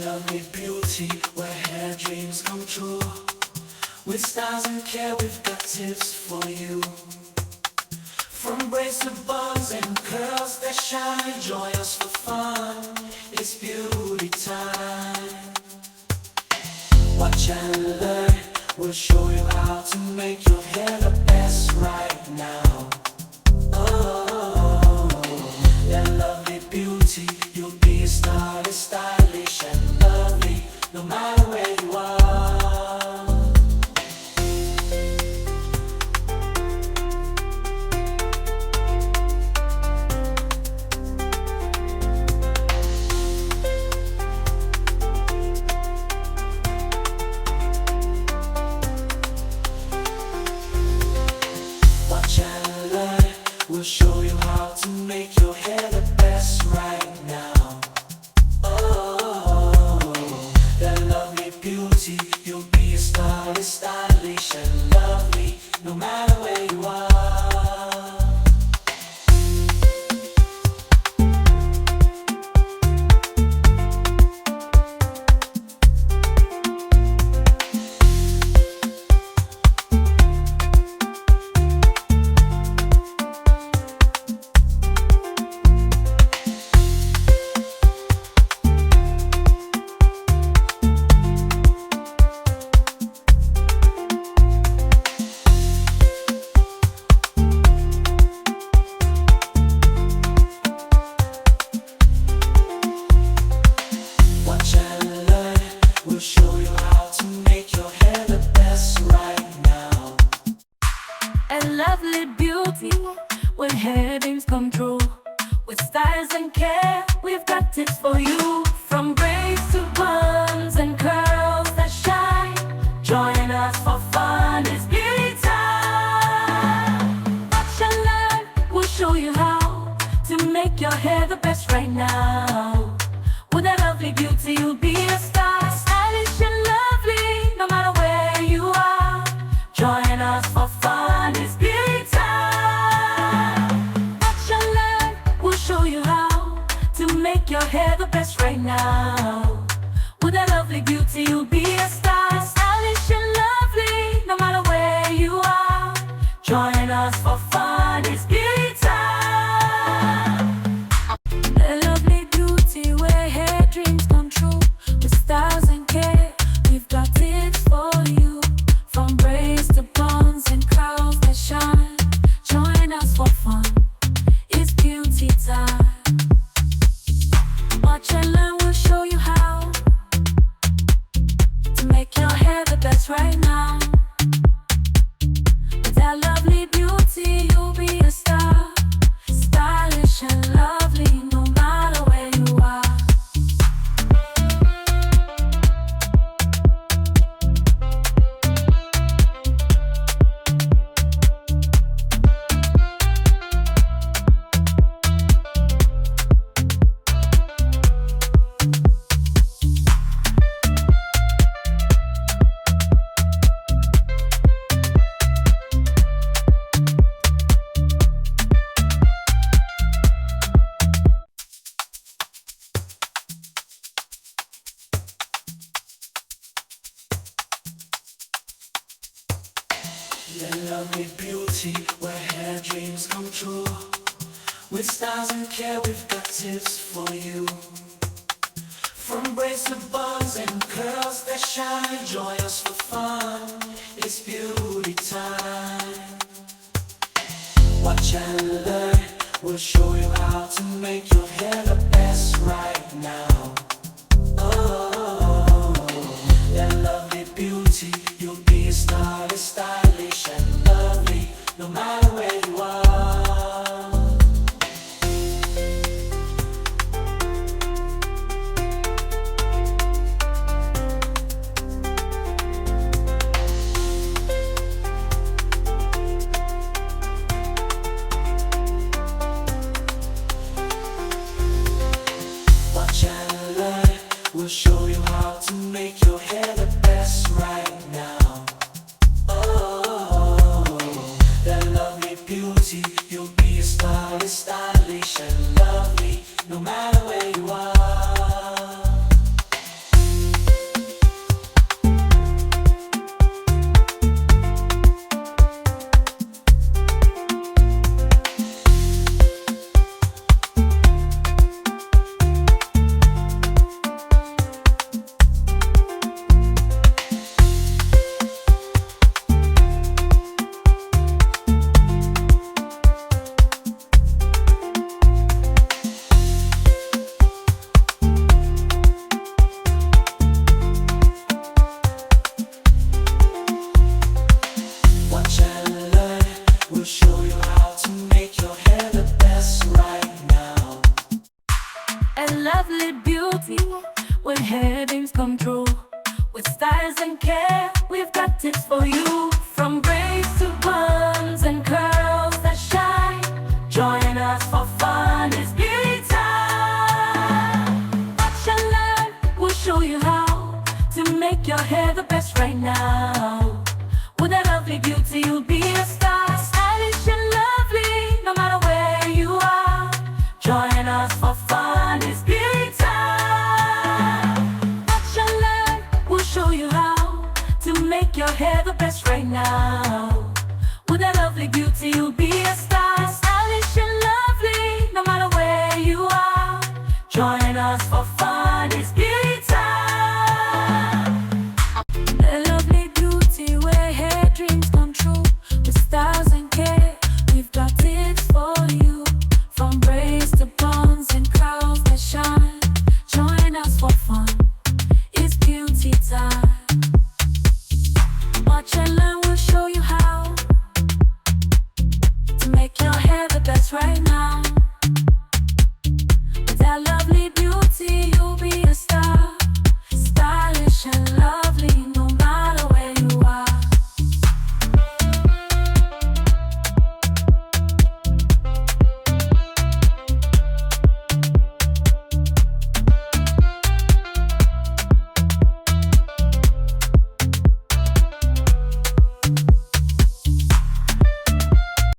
lovely beauty where hair dreams come true. With styles and care, we've got tips for you. From braids to buns and curls that shine, join us for fun. It's beauty time. Watch and learn. We'll show you how to make your hair the best right now. Oh, that lovely beauty, you'll be a stylist, stylish and lovely, no matter where you are. Watch and learn, we'll show you how to make your hair the best right now. Oh, that lovely beauty, you'll be a stylist, stylish and lovely, no matter where you are. Watch and learn, we'll show you how to make your hair the best right now. A lovely beauty when hair dreams come true. With styles and care, we've got tips for you. From braids to buns and curls that shine, join us for fun, it's beauty time. Watch and learn, we'll show you how to make your hair the best right now. With that lovely beauty, you'll be a star, stylish and lovely, no matter where you are. Join us for fun, it's beauty time. Watch and learn, we'll show you how to make your hair the best right now. With that lovely beauty, you'll be a star, stylish and lovely, no matter where you are. Join us for fun, it's beauty time. A lovely beauty where hair dreams come true. With styles and care, we've got tips for you. From braids to buns and curls that shine, join us for fun, it's beauty time. Watch and learn, we'll show you how to make your hair the best right now. With that lovely beauty, you'll be a star, stylish and lovely, no matter where you are. That lovely beauty where hair dreams come true. With styles and care, we've got tips for you. From braids to buns and curls that shine, join us for fun, it's beauty time. Watch and learn, we'll show you how to make your hair the best right now. Oh, that lovely beauty, you'll be a stylist, stylish and lovely, no matter where you are. Watch and learn, we'll show you how to make your hair the best right now. Oh, that lovely hair dreams come true. With styles and care, we've got tips for you. From braids to buns and curls that shine, join us for fun, it's beauty time. Watch and learn, we'll show you how to make your hair the best right now. With that lovely beauty, you'll be a star. Stylish and lovely, no matter where you are. Join us for fun, it's beauty time. Watch and learn, we'll show you how to make your hair the best right now. With that lovely beauty, you'll be a star. Stylish and lovely, no matter where you are. Join us for fun, it's beauty time. A lovely beauty where hair dreams come true. With styles and care, we've got tips for you. From braids to buns and curls that shine, join us for fun, it's beauty time. Watch and learn, we'll show you how to make your hair the best right now.